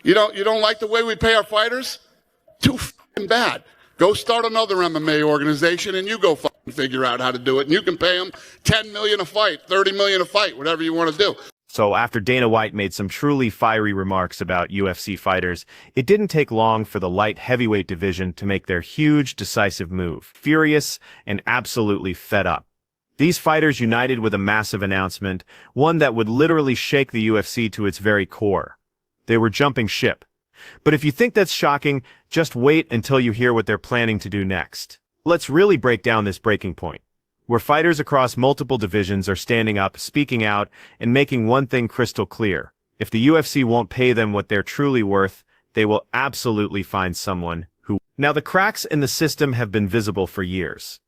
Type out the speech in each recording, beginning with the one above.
You don't like the way we pay our fighters? Too fucking bad. Go start another MMA organization and you go fucking figure out how to do it. And you can pay them $10 million a fight, $30 million a fight, whatever you want to do. So after Dana White made some truly fiery remarks about UFC fighters, it didn't take long for the light heavyweight division to make their huge, decisive move. Furious and absolutely fed up. These fighters united with a massive announcement, one that would literally shake the UFC to its very core. They were jumping ship. But if you think that's shocking, just wait until you hear what they're planning to do next. Let's really break down this breaking point, where fighters across multiple divisions are standing up, speaking out, and making one thing crystal clear. If the UFC won't pay them what they're truly worth, they will absolutely find someone who... Now, the cracks in the system have been visible for years.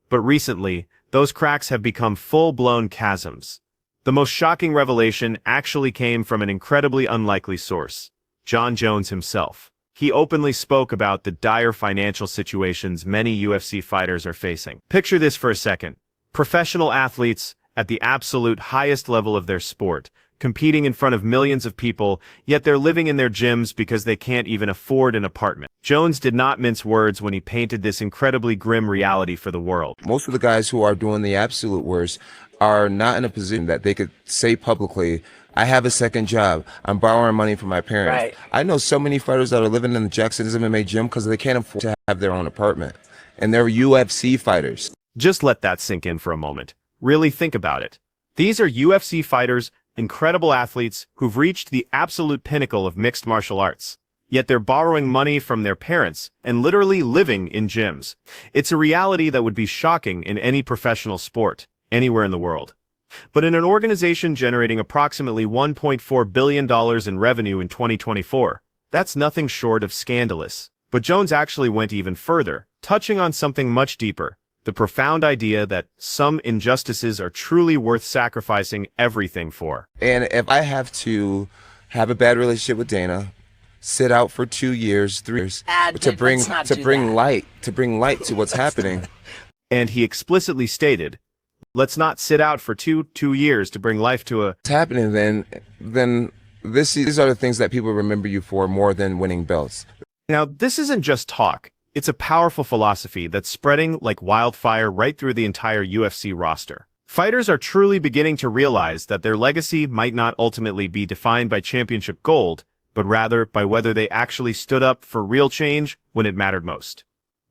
But recently, those cracks have become full-blown chasms. The most shocking revelation actually came from an incredibly unlikely source, Jon Jones himself. He openly spoke about the dire financial situations many UFC fighters are facing. Picture this for a second. Professional athletes at the absolute highest level of their sport, competing in front of millions of people, yet they're living in their gyms because they can't even afford an apartment. Jones did not mince words when he painted this incredibly grim reality for the world. Most of the guys who are doing the absolute worst are not in a position that they could say publicly, I have a second job. I'm borrowing money from my parents. Right. I know so many fighters that are living in the Jackson's MMA gym because they can't afford to have their own apartment. And they're UFC fighters. Just let that sink in for a moment. Really think about it. These are UFC fighters, incredible athletes who've reached the absolute pinnacle of mixed martial arts. Yet they're borrowing money from their parents and literally living in gyms. It's a reality that would be shocking in any professional sport, anywhere in the world. But in an organization generating approximately $1.4 billion in revenue in 2024, that's nothing short of scandalous. But Jones actually went even further, touching on something much deeper, the profound idea that some injustices are truly worth sacrificing everything for. And if I have to have a bad relationship with Dana, sit out for 2 years, 3 years, to bring light to what's happening. And he explicitly stated, let's not sit out for two years to bring life to a... What's happening then these are the things that people remember you for more than winning belts. Now, this isn't just talk. It's a powerful philosophy that's spreading like wildfire right through the entire UFC roster. Fighters are truly beginning to realize that their legacy might not ultimately be defined by championship gold, but rather by whether they actually stood up for real change when it mattered most.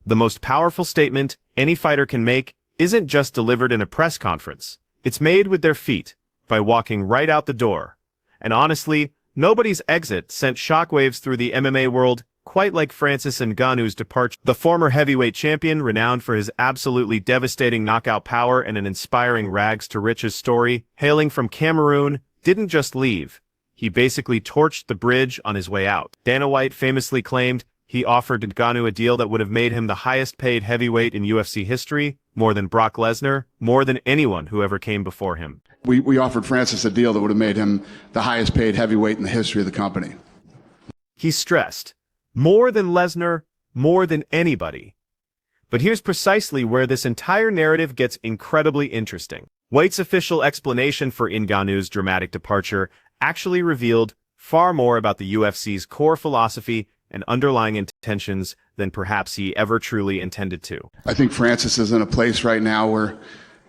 The most powerful statement any fighter can make isn't just delivered in a press conference. It's made with their feet, by walking right out the door. And honestly, nobody's exit sent shockwaves through the MMA world quite like Francis Ngannou's departure. The former heavyweight champion, renowned for his absolutely devastating knockout power and an inspiring rags-to-riches story, hailing from Cameroon, didn't just leave. He basically torched the bridge on his way out. Dana White famously claimed he offered Ngannou a deal that would have made him the highest-paid heavyweight in UFC history, more than Brock Lesnar, more than anyone who ever came before him. We offered Francis a deal that would have made him the highest-paid heavyweight in the history of the company. He stressed, more than Lesnar, more than anybody. But here's precisely where this entire narrative gets incredibly interesting. White's official explanation for Ngannou's dramatic departure actually revealed far more about the UFC's core philosophy and underlying intentions than perhaps he ever truly intended to. I think Francis is in a place right now where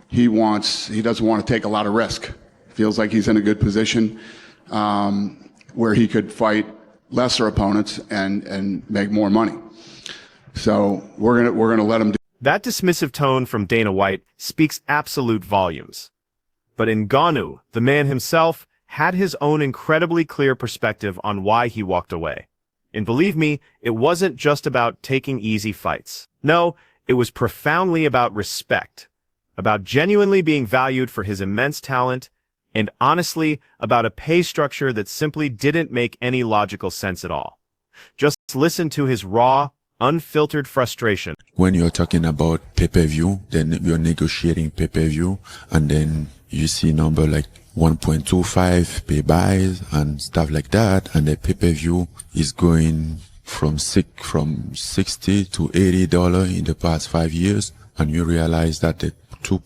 he doesn't want to take a lot of risk. Feels like he's in a good position where he could fight lesser opponents and make more money. So we're gonna let him do. That dismissive tone from Dana White speaks absolute volumes. But Ngannou, the man himself, had his own incredibly clear perspective on why he walked away. And believe me, it wasn't just about taking easy fights. No, it was profoundly about respect, about genuinely being valued for his immense talent, and honestly, about a pay structure that simply didn't make any logical sense at all. Just listen to his raw, unfiltered frustration. When you're talking about pay-per-view, then you're negotiating pay-per-view, and then you see number like 1.25 pay buys and stuff like that, and the pay-per-view is going from $60 to $80 in the past 5 years, and you realize that the the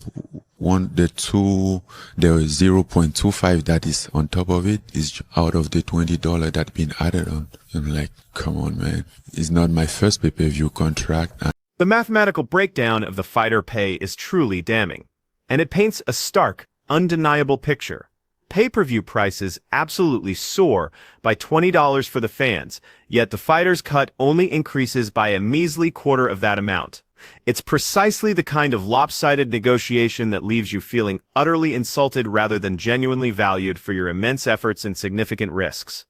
0.25 that is on top of it is out of the $20 that been added on. I'm like, come on, man. It's not my first pay-per-view contract. The mathematical breakdown of the fighter pay is truly damning, and it paints a stark, undeniable picture. Pay-per-view prices absolutely soar by $20 for the fans, yet the fighter's cut only increases by a measly quarter of that amount. It's precisely the kind of lopsided negotiation that leaves you feeling utterly insulted rather than genuinely valued for your immense efforts and significant risks.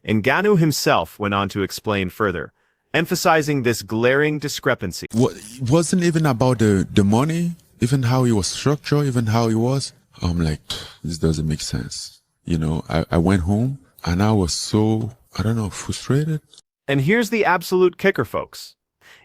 Ngannou himself went on to explain further, emphasizing this glaring discrepancy. It wasn't even about the money, even how he was structured, even how he was. I'm like, this doesn't make sense. You know, I went home and I was so, I don't know, frustrated. And here's the absolute kicker, folks.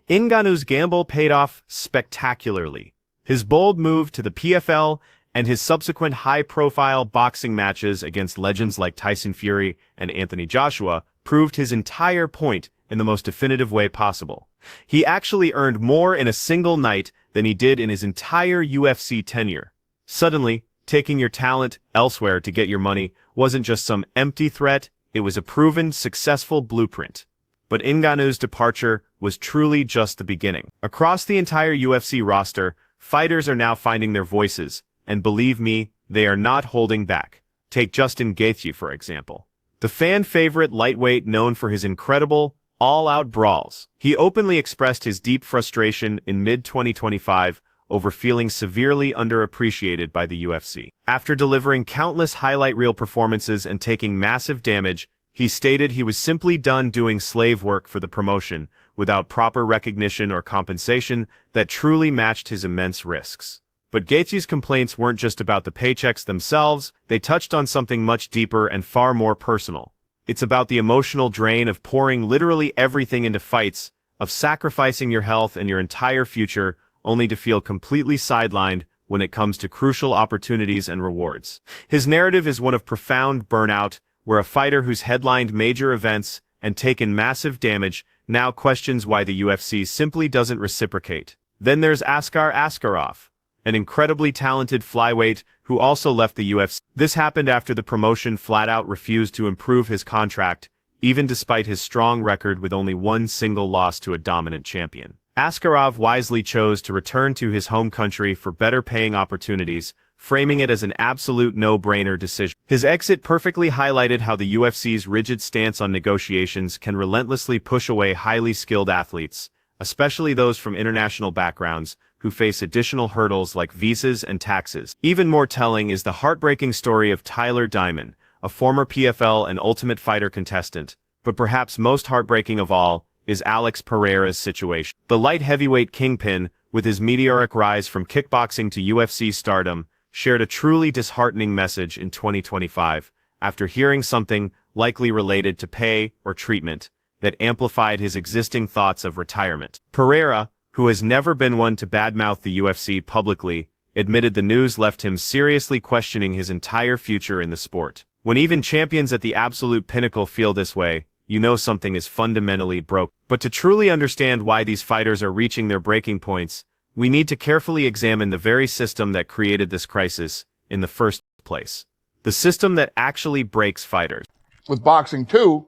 Ngannou's gamble paid off spectacularly. His bold move to the PFL and his subsequent high-profile boxing matches against legends like Tyson Fury and Anthony Joshua proved his entire point in the most definitive way possible. He actually earned more in a single night than he did in his entire UFC tenure. Suddenly, taking your talent elsewhere to get your money wasn't just some empty threat, it was a proven, successful blueprint. But Ngannou's departure was truly just the beginning. Across the entire UFC roster, fighters are now finding their voices, and believe me, they are not holding back. Take Justin Gaethje, for example. The fan-favorite lightweight known for his incredible, all-out brawls. He openly expressed his deep frustration in mid-2025 over feeling severely underappreciated by the UFC. After delivering countless highlight reel performances and taking massive damage, he stated he was simply done doing slave work for the promotion, without proper recognition or compensation that truly matched his immense risks. But Gaethje's complaints weren't just about the paychecks themselves, they touched on something much deeper and far more personal. It's about the emotional drain of pouring literally everything into fights, of sacrificing your health and your entire future, only to feel completely sidelined when it comes to crucial opportunities and rewards. His narrative is one of profound burnout, where a fighter who's headlined major events and taken massive damage now questions why the UFC simply doesn't reciprocate. Then there's Askar Askarov, an incredibly talented flyweight who also left the UFC. This happened after the promotion flat-out refused to improve his contract, even despite his strong record with only one single loss to a dominant champion. Askarov wisely chose to return to his home country for better-paying opportunities, framing it as an absolute no-brainer decision. His exit perfectly highlighted how the UFC's rigid stance on negotiations can relentlessly push away highly skilled athletes, especially those from international backgrounds, who face additional hurdles like visas and taxes. Even more telling is the heartbreaking story of Tyler Diamond, a former PFL and Ultimate Fighter contestant, but perhaps most heartbreaking of all is Alex Pereira's situation. The light heavyweight kingpin, with his meteoric rise from kickboxing to UFC stardom, shared a truly disheartening message in 2025 after hearing something likely related to pay or treatment that amplified his existing thoughts of retirement. Pereira, who has never been one to badmouth the UFC publicly, admitted the news left him seriously questioning his entire future in the sport. When even champions at the absolute pinnacle feel this way, you know something is fundamentally broken. But to truly understand why these fighters are reaching their breaking points, we need to carefully examine the very system that created this crisis in the first place. The system that actually breaks fighters. With boxing too,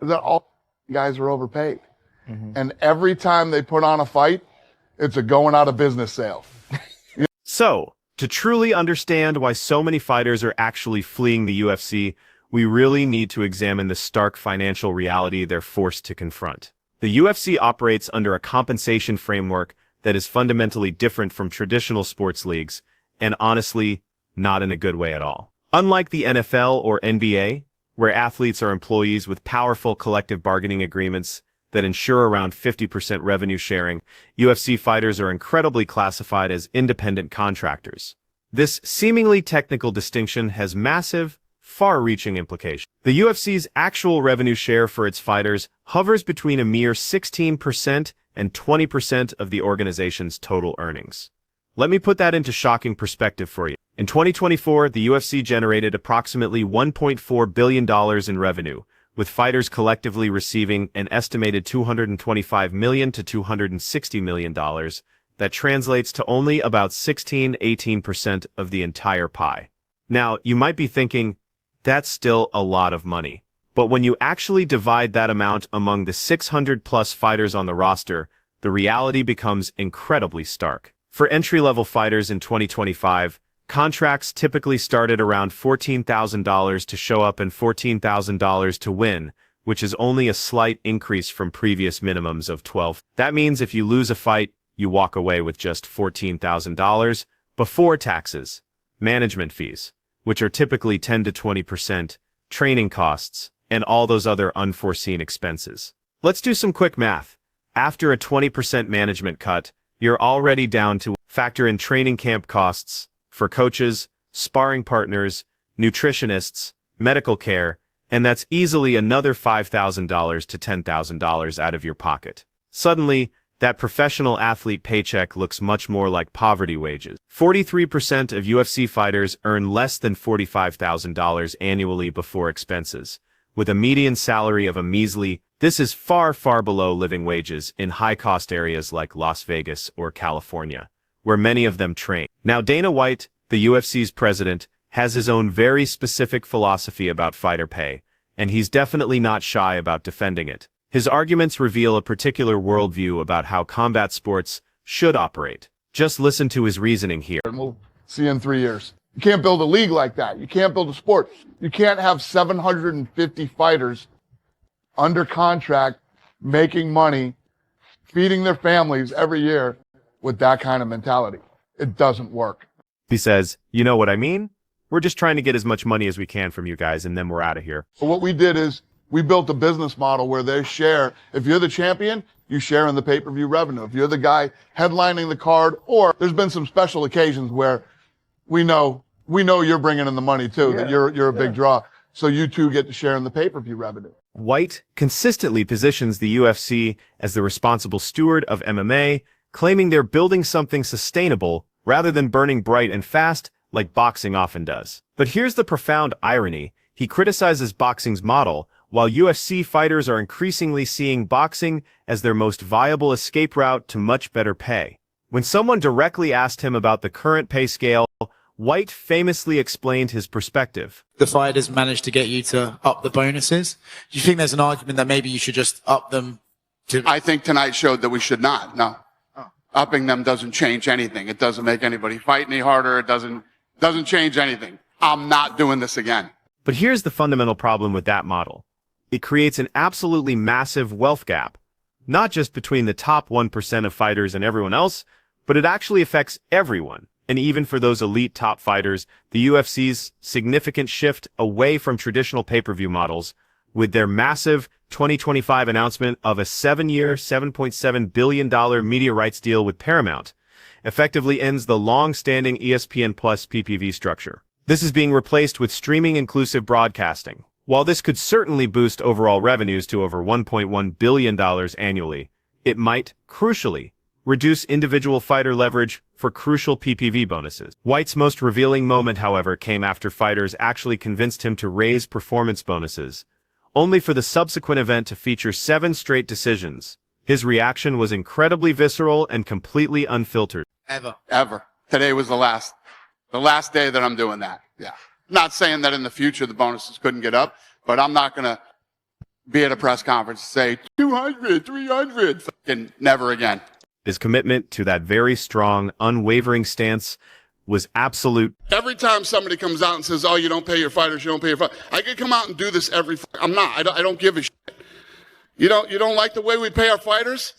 that all guys are overpaid. And every time they put on a fight, it's a going out of business sale. So, to truly understand why so many fighters are actually fleeing the UFC, we really need to examine the stark financial reality they're forced to confront. The UFC operates under a compensation framework that is fundamentally different from traditional sports leagues, and honestly, not in a good way at all. Unlike the NFL or NBA, where athletes are employees with powerful collective bargaining agreements that ensure around 50% revenue sharing, UFC fighters are incredibly classified as independent contractors. This seemingly technical distinction has massive, far-reaching implications. The UFC's actual revenue share for its fighters hovers between a mere 16% and 20% of the organization's total earnings. Let me put that into shocking perspective for you. In 2024, the UFC generated approximately $1.4 billion in revenue, with fighters collectively receiving an estimated $225 million to $260 million That translates to only about 16–18% of the entire pie. Now, you might be thinking, that's still a lot of money. But when you actually divide that amount among the 600+ fighters on the roster, the reality becomes incredibly stark. For entry-level fighters in 2025, contracts typically started around $14,000 to show up and $14,000 to win, which is only a slight increase from previous minimums of $12,000. That means if you lose a fight, you walk away with just $14,000 before taxes, management fees, which are typically 10–20%, training costs, and all those other unforeseen expenses. Let's do some quick math. After a 20% management cut, you're already down to factor in training camp costs for coaches, sparring partners, nutritionists, medical care, and that's easily another $5,000 to $10,000 out of your pocket. Suddenly, that professional athlete paycheck looks much more like poverty wages. 43% of UFC fighters earn less than $45,000 annually before expenses, with a median salary of a measly. This is far, far below living wages in high-cost areas like Las Vegas or California, where many of them train. Now, Dana White, the UFC's president, has his own very specific philosophy about fighter pay, and he's definitely not shy about defending it. His arguments reveal a particular worldview about how combat sports should operate. Just listen to his reasoning here. We'll see you in 3 years. You can't build a league like that. You can't build a sport. You can't have 750 fighters under contract, making money, feeding their families every year with that kind of mentality. It doesn't work. He says, you know what I mean? We're just trying to get as much money as we can from you guys, and then we're out of here. So what we did is we built a business model where they share. If you're the champion, you share in the pay-per-view revenue. If you're the guy headlining the card, or there's been some special occasions where we know you're bringing in the money too, that you're a big draw. So you two get to share in the pay-per-view revenue. White consistently positions the UFC as the responsible steward of MMA, claiming they're building something sustainable rather than burning bright and fast like boxing often does. But here's the profound irony. He criticizes boxing's model, while UFC fighters are increasingly seeing boxing as their most viable escape route to much better pay. When someone directly asked him about the current pay scale, White famously explained his perspective. The fighters managed to get you to up the bonuses. Do you think there's an argument that maybe you should just up them to... I think tonight showed that we should not. No. Upping them doesn't change anything. It doesn't make anybody fight any harder. It doesn't change anything. I'm not doing this again. But here's the fundamental problem with that model. It creates an absolutely massive wealth gap, not just between the top 1% of fighters and everyone else, but it actually affects everyone. And even for those elite top fighters, the UFC's significant shift away from traditional pay-per-view models, with their massive 2025 announcement of a 7-year, $7.7 billion media rights deal with Paramount, effectively ends the long-standing ESPN Plus PPV structure. This is being replaced with streaming-inclusive broadcasting. While this could certainly boost overall revenues to over $1.1 billion annually, it might, crucially, reduce individual fighter leverage for crucial PPV bonuses. White's most revealing moment, however, came after fighters actually convinced him to raise performance bonuses, only for the subsequent event to feature 7 straight decisions. His reaction was incredibly visceral and completely unfiltered. Ever. Today was the last day that I'm doing that. Yeah. Not saying that in the future the bonuses couldn't get up, but I'm not going to be at a press conference and say 200, 300, fucking never again. His commitment to that very strong, unwavering stance was absolute. Every time somebody comes out and says, oh, you don't pay your fighters, you don't pay your fighters. I could come out and do this I'm not. I don't give a shit. You don't like the way we pay our fighters?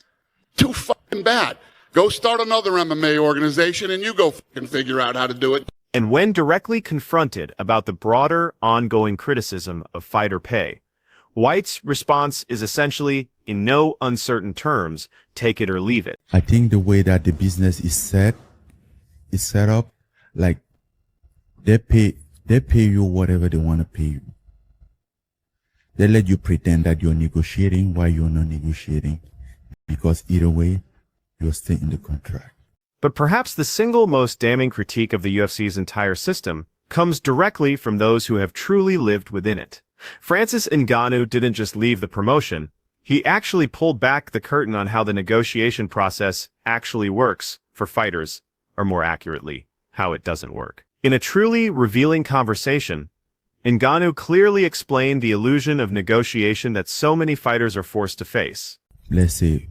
Too fucking bad. Go start another MMA organization and you go fucking figure out how to do it. And when directly confronted about the broader, ongoing criticism of fighter pay, White's response is essentially, in no uncertain terms, take it or leave it. I think the way that the business is set up, like they pay you whatever they want to pay you. They let you pretend that you're negotiating while you're not negotiating, because either way, you're still in the contract. But perhaps the single most damning critique of the UFC's entire system comes directly from those who have truly lived within it. Francis Ngannou didn't just leave the promotion, he actually pulled back the curtain on how the negotiation process actually works. for fighters, or more accurately, how it doesn't work. In a truly revealing conversation, Ngannou clearly explained the illusion of negotiation that so many fighters are forced to face. Let's say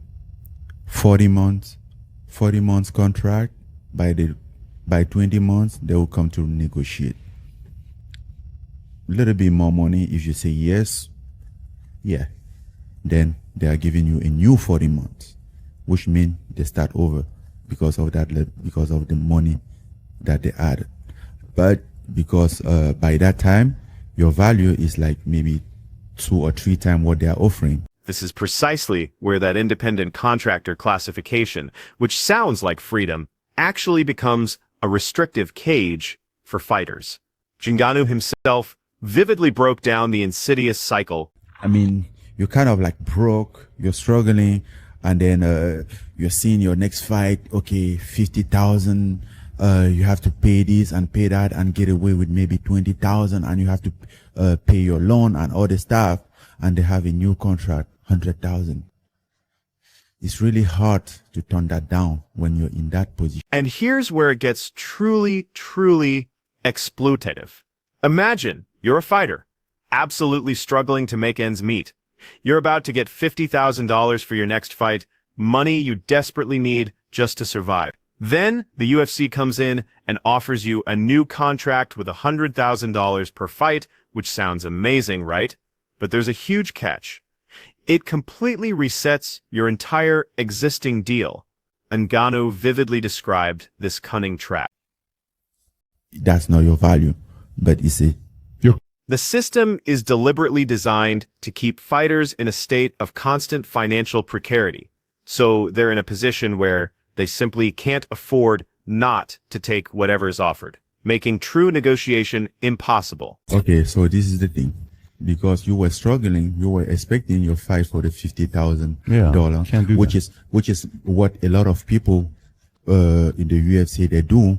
40 months contract. By 20 months, they will come to negotiate. A little bit more money if you say yes, yeah. Then they are giving you a new 40 months, which means they start over because of the money that they added. But because by that time, your value is like maybe 2 or 3 times what they are offering. This is precisely where that independent contractor classification, which sounds like freedom, actually becomes a restrictive cage for fighters. Ngannou himself vividly broke down the insidious cycle. I mean, you're kind of like broke, you're struggling, and then you're seeing your next fight, okay, 50,000, you have to pay this and pay that and get away with maybe 20,000, and you have to pay your loan and all the stuff, and they have a new contract, 100,000. It's really hard to turn that down when you're in that position. And here's where it gets truly, truly exploitative. Imagine you're a fighter, absolutely struggling to make ends meet. You're about to get $50,000 for your next fight, money you desperately need just to survive. Then the UFC comes in and offers you a new contract with $100,000 per fight, which sounds amazing, right? But there's a huge catch. It completely resets your entire existing deal. Ngannou vividly described this cunning trap. That's not your value, but you see, the system is deliberately designed to keep fighters in a state of constant financial precarity, so they're in a position where they simply can't afford not to take whatever's offered, making true negotiation impossible. okay, so this is the thing. Because you were struggling, you were expecting your fight for the $50,000, which is what a lot of people in the UFC they do,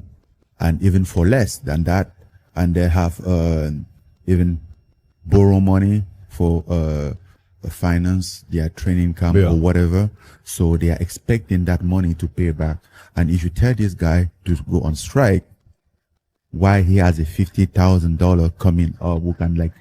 and even for less than that, and they have even borrow money for finance their training camp or whatever. So they are expecting that money to pay back. And if you tell this guy to go on strike, why he has a $50,000 coming up, who can like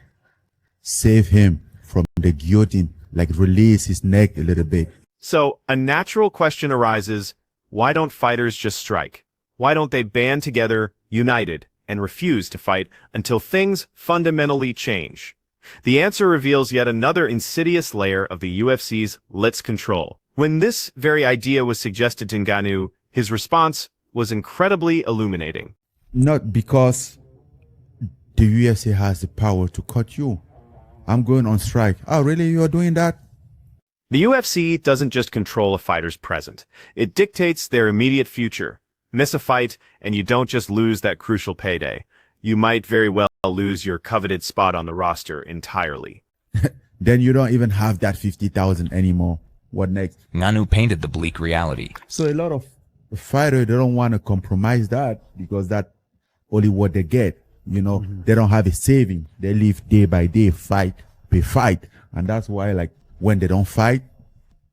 save him from the guillotine, like release his neck a little bit. So a natural question arises, why don't fighters just strike? Why don't they band together, united, and refuse to fight until things fundamentally change? The answer reveals yet another insidious layer of the UFC's let's control. When this very idea was suggested to Ngannou, his response was incredibly illuminating. Not because the UFC has the power to cut you. I'm going on strike. Oh, really? You're doing that? The UFC doesn't just control a fighter's present. It dictates their immediate future. Miss a fight, and you don't just lose that crucial payday. You might very well lose your coveted spot on the roster entirely. Then you don't even have that 50,000 anymore. What next? Ngannou painted the bleak reality. So a lot of fighters, they don't want to compromise that because that's only what they get. You know, they don't have a saving. They live day by day, fight by fight. And that's why, like, when they don't fight,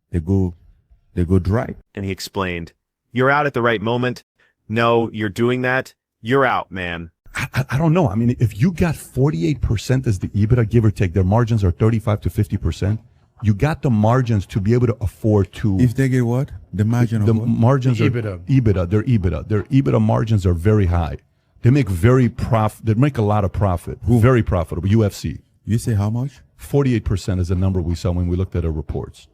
they go dry. And he explained, you're out at the right moment. No, you're doing that. You're out, man. I don't know. I mean, if you got 48% as the EBITDA, give or take, their margins are 35 to 50%. You got the margins to be able to afford to. If they get what? The margin of the what? margins are EBITDA. Their EBITDA margins are very high. They make they make a lot of profit. Very profitable. UFC. You say how much? 48% is the number we saw when we looked at our reports.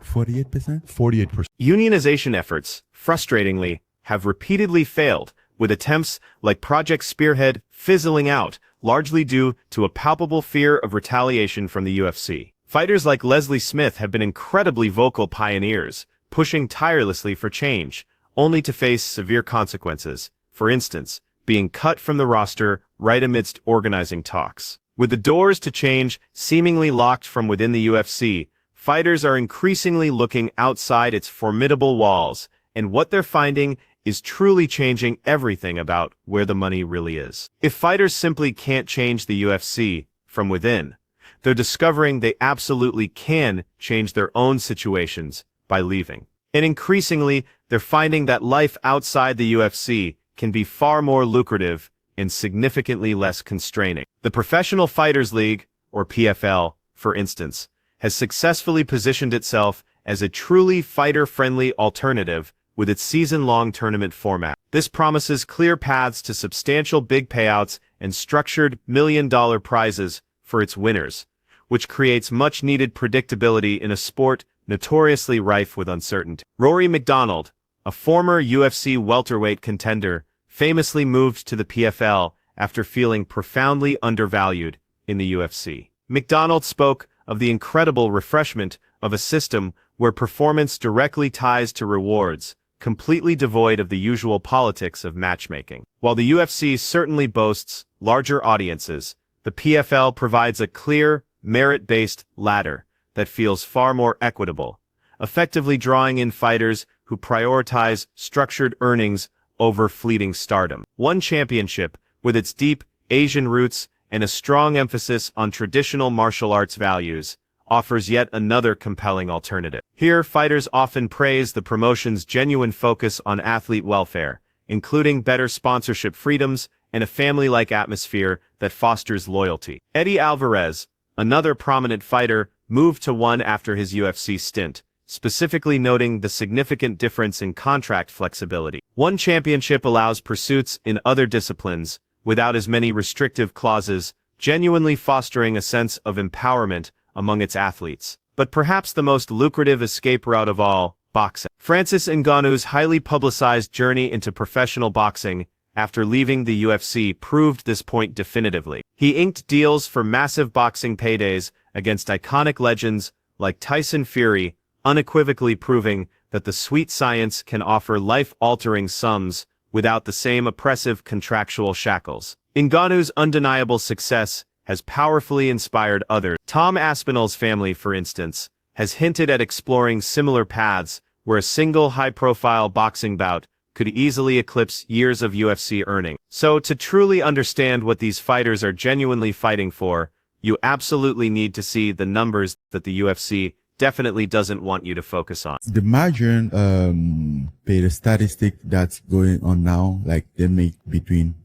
48%? 48%. Unionization efforts, frustratingly, have repeatedly failed, with attempts like Project Spearhead fizzling out, largely due to a palpable fear of retaliation from the UFC. Fighters like Leslie Smith have been incredibly vocal pioneers, pushing tirelessly for change, only to face severe consequences. For instance, being cut from the roster right amidst organizing talks. With the doors to change seemingly locked from within the UFC, fighters are increasingly looking outside its formidable walls, and what they're finding is truly changing everything about where the money really is. If fighters simply can't change the UFC from within, they're discovering they absolutely can change their own situations by leaving. And increasingly, they're finding that life outside the UFC can be far more lucrative and significantly less constraining. The Professional Fighters League, or PFL, for instance, has successfully positioned itself as a truly fighter-friendly alternative with its season-long tournament format. This promises clear paths to substantial big payouts and structured million-dollar prizes for its winners, which creates much-needed predictability in a sport notoriously rife with uncertainty. Rory McDonald, a former UFC welterweight contender, famously moved to the PFL after feeling profoundly undervalued in the UFC. McDonald spoke of the incredible refreshment of a system where performance directly ties to rewards, completely devoid of the usual politics of matchmaking. While the UFC certainly boasts larger audiences, the PFL provides a clear, merit-based ladder that feels far more equitable, effectively drawing in fighters who prioritize structured earnings over fleeting stardom. One Championship, with its deep Asian roots and a strong emphasis on traditional martial arts values, offers yet another compelling alternative. Here, fighters often praise the promotion's genuine focus on athlete welfare, including better sponsorship freedoms and a family-like atmosphere that fosters loyalty. Eddie Alvarez, another prominent fighter, moved to one after his UFC stint, specifically noting the significant difference in contract flexibility. One Championship allows pursuits in other disciplines without as many restrictive clauses, genuinely fostering a sense of empowerment among its athletes. But perhaps the most lucrative escape route of all, boxing. Francis Ngannou's highly publicized journey into professional boxing after leaving the UFC proved this point definitively. He inked deals for massive boxing paydays against iconic legends like Tyson Fury, unequivocally proving that the sweet science can offer life-altering sums without the same oppressive contractual shackles. Ngannou's undeniable success has powerfully inspired others. Tom Aspinall's family, for instance, has hinted at exploring similar paths where a single high-profile boxing bout could easily eclipse years of UFC earning. So, to truly understand what these fighters are genuinely fighting for, you absolutely need to see the numbers that the UFC definitely doesn't want you to focus on. The margin, pay the statistic that's going on now, like they make between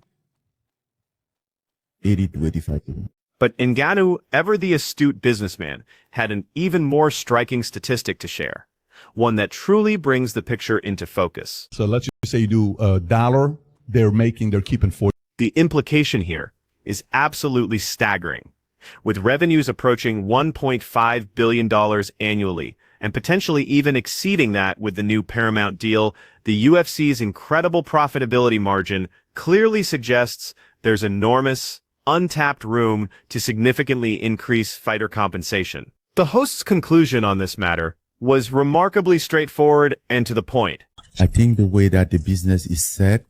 80 to 85%. But Ngannou, ever the astute businessman, had an even more striking statistic to share, one that truly brings the picture into focus. So let's just say you do $1, they're keeping 40. The implication here is absolutely staggering. With revenues approaching $1.5 billion annually, and potentially even exceeding that with the new Paramount deal, the UFC's incredible profitability margin clearly suggests there's enormous, untapped room to significantly increase fighter compensation. The host's conclusion on this matter was remarkably straightforward and to the point. I think the way that the business is set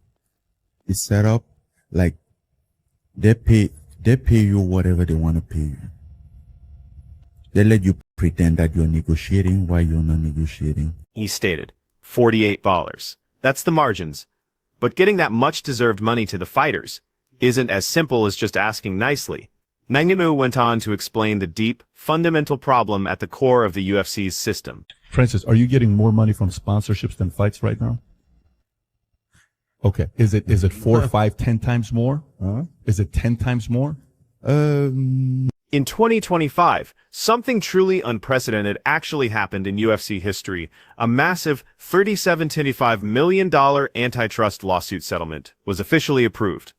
up, like they pay you whatever they want to pay you. They let you pretend that you're negotiating while you're not negotiating. He stated, $48. That's the margins. But getting that much-deserved money to the fighters isn't as simple as just asking nicely. Ngannou went on to explain the deep, fundamental problem at the core of the UFC's system. Francis, are you getting more money from sponsorships than fights right now? Okay. Is it 4, 5, 10 times more? Is it 10 times more? In 2025, something truly unprecedented actually happened in UFC history. A massive $37.25 million antitrust lawsuit settlement was officially approved.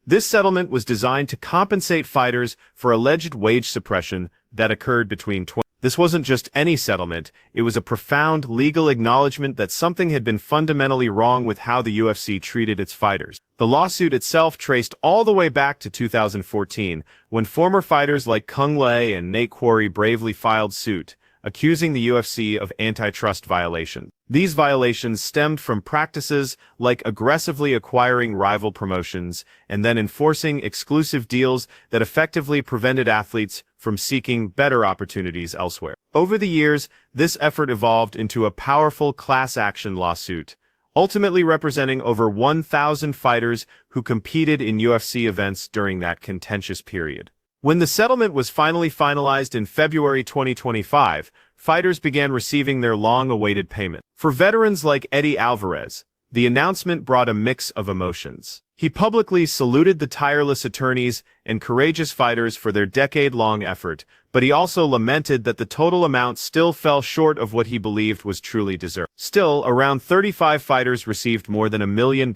This settlement was designed to compensate fighters for alleged wage suppression that occurred between This wasn't just any settlement, it was a profound legal acknowledgement that something had been fundamentally wrong with how the UFC treated its fighters. The lawsuit itself traced all the way back to 2014, when former fighters like Kung Lei and Nate Quarry bravely filed suit, accusing the UFC of antitrust violations. These violations stemmed from practices like aggressively acquiring rival promotions and then enforcing exclusive deals that effectively prevented athletes from seeking better opportunities elsewhere. Over the years, this effort evolved into a powerful class action lawsuit, ultimately representing over 1,000 fighters who competed in UFC events during that contentious period. When the settlement was finally finalized in February 2025, fighters began receiving their long-awaited payment. For veterans like Eddie Alvarez, the announcement brought a mix of emotions. He publicly saluted the tireless attorneys and courageous fighters for their decade-long effort, but he also lamented that the total amount still fell short of what he believed was truly deserved. Still, around 35 fighters received more than $1 million,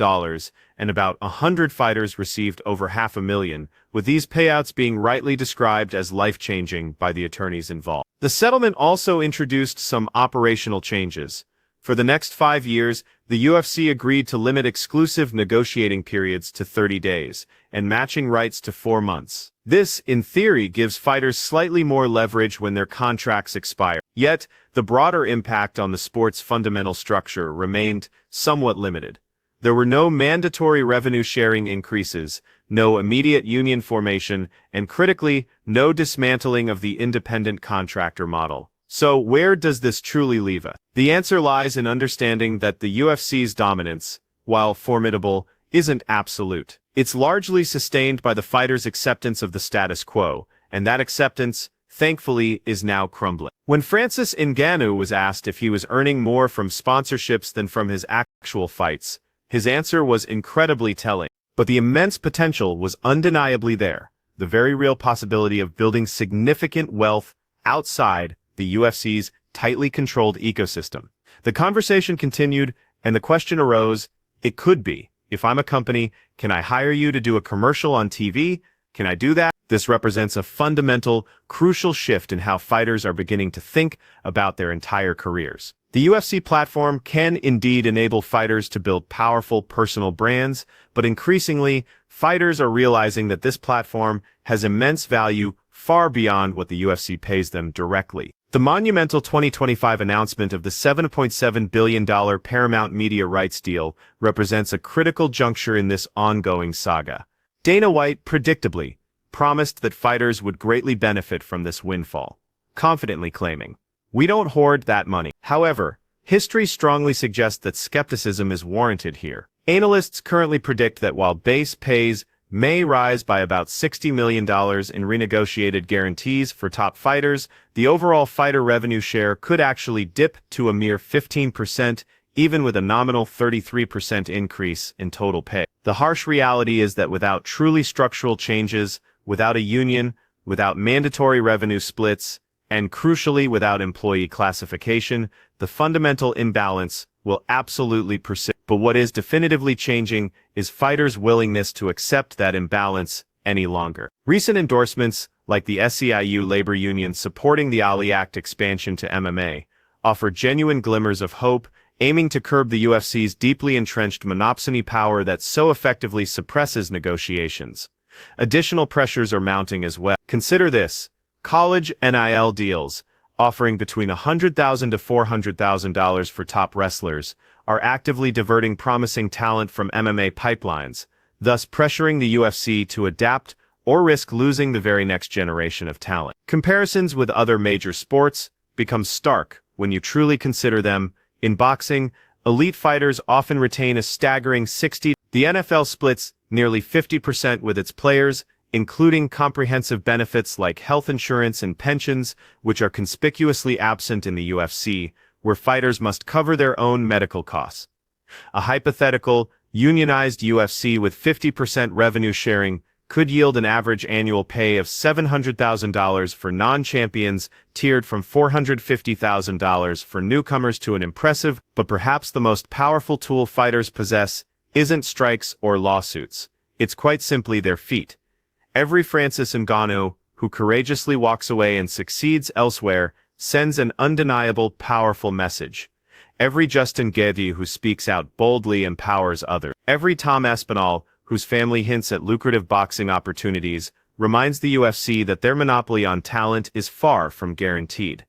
and about 100 fighters received over $500,000, with these payouts being rightly described as life-changing by the attorneys involved. The settlement also introduced some operational changes. For the next 5 years, the UFC agreed to limit exclusive negotiating periods to 30 days, and matching rights to 4 months. This, in theory, gives fighters slightly more leverage when their contracts expire. Yet, the broader impact on the sport's fundamental structure remained somewhat limited. There were no mandatory revenue-sharing increases, no immediate union formation, and critically, no dismantling of the independent contractor model. So where does this truly leave us? The answer lies in understanding that the UFC's dominance, while formidable, isn't absolute. It's largely sustained by the fighters' acceptance of the status quo, and that acceptance, thankfully, is now crumbling. When Francis Ngannou was asked if he was earning more from sponsorships than from his actual fights, his answer was incredibly telling. But the immense potential was undeniably there, the very real possibility of building significant wealth outside the UFC's tightly controlled ecosystem. The conversation continued, and the question arose, it could be, if I'm a company, can I hire you to do a commercial on TV? Can I do that? This represents a fundamental, crucial shift in how fighters are beginning to think about their entire careers. The UFC platform can indeed enable fighters to build powerful personal brands, but increasingly, fighters are realizing that this platform has immense value far beyond what the UFC pays them directly. The monumental 2025 announcement of the $7.7 billion Paramount Media rights deal represents a critical juncture in this ongoing saga. Dana White, predictably, promised that fighters would greatly benefit from this windfall, confidently claiming, "We don't hoard that money." However, history strongly suggests that skepticism is warranted here. Analysts currently predict that while base pays may rise by about $60 million in renegotiated guarantees for top fighters, the overall fighter revenue share could actually dip to a mere 15%, even with a nominal 33% increase in total pay. The harsh reality is that without truly structural changes, without a union, without mandatory revenue splits, and crucially without employee classification, the fundamental imbalance will absolutely persist. But what is definitively changing is fighters' willingness to accept that imbalance any longer. Recent endorsements, like the SEIU labor union supporting the Ali Act expansion to MMA, offer genuine glimmers of hope, aiming to curb the UFC's deeply entrenched monopsony power that so effectively suppresses negotiations. Additional pressures are mounting as well. Consider this: college NIL deals, offering between $100,000 to $400,000 for top wrestlers, are actively diverting promising talent from MMA pipelines, thus pressuring the UFC to adapt or risk losing the very next generation of talent. Comparisons with other major sports become stark when you truly consider them. In boxing, elite fighters often retain a staggering 60%. The NFL splits nearly 50% with its players, including comprehensive benefits like health insurance and pensions, which are conspicuously absent in the UFC, where fighters must cover their own medical costs. A hypothetical, unionized UFC with 50% revenue sharing could yield an average annual pay of $700,000 for non-champions, tiered from $450,000 for newcomers, to an impressive, but perhaps the most powerful tool fighters possess isn't strikes or lawsuits. It's quite simply their feet. Every Francis Ngannou who courageously walks away and succeeds elsewhere sends an undeniable, powerful message. Every Justin Gaethje who speaks out boldly empowers others. Every Tom Aspinall, whose family hints at lucrative boxing opportunities, reminds the UFC that their monopoly on talent is far from guaranteed.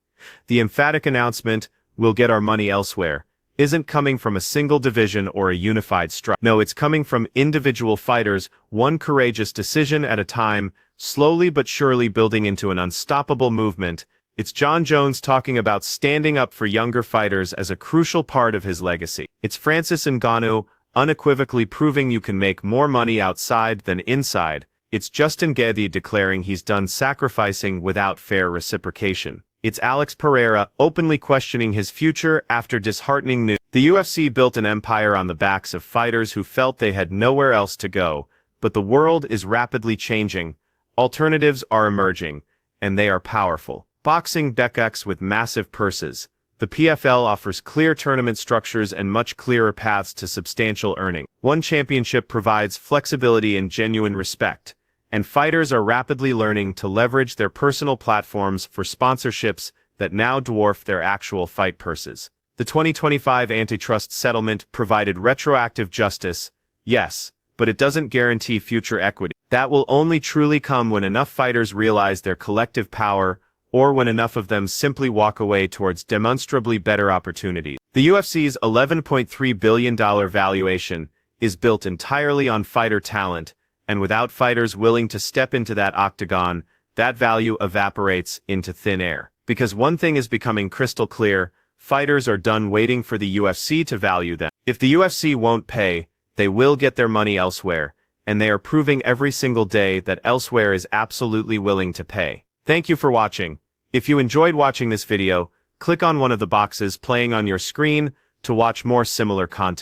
The emphatic announcement, "We'll get our money elsewhere," isn't coming from a single division or a unified strike. No, it's coming from individual fighters, one courageous decision at a time, slowly but surely building into an unstoppable movement. It's John Jones talking about standing up for younger fighters as a crucial part of his legacy. It's Francis Ngannou unequivocally proving you can make more money outside than inside. It's Justin Gaethje declaring he's done sacrificing without fair reciprocation. It's Alex Pereira openly questioning his future after disheartening news. The UFC built an empire on the backs of fighters who felt they had nowhere else to go, but the world is rapidly changing. Alternatives are emerging, and they are powerful. Boxing becks with massive purses. The PFL offers clear tournament structures and much clearer paths to substantial earning. One championship provides flexibility and genuine respect, and fighters are rapidly learning to leverage their personal platforms for sponsorships that now dwarf their actual fight purses. The 2025 antitrust settlement provided retroactive justice, yes, but it doesn't guarantee future equity. That will only truly come when enough fighters realize their collective power, or when enough of them simply walk away towards demonstrably better opportunities. The UFC's $11.3 billion valuation is built entirely on fighter talent, and without fighters willing to step into that octagon, that value evaporates into thin air. Because one thing is becoming crystal clear, fighters are done waiting for the UFC to value them. If the UFC won't pay, they will get their money elsewhere, and they are proving every single day that elsewhere is absolutely willing to pay. Thank you for watching. If you enjoyed watching this video, click on one of the boxes playing on your screen to watch more similar content.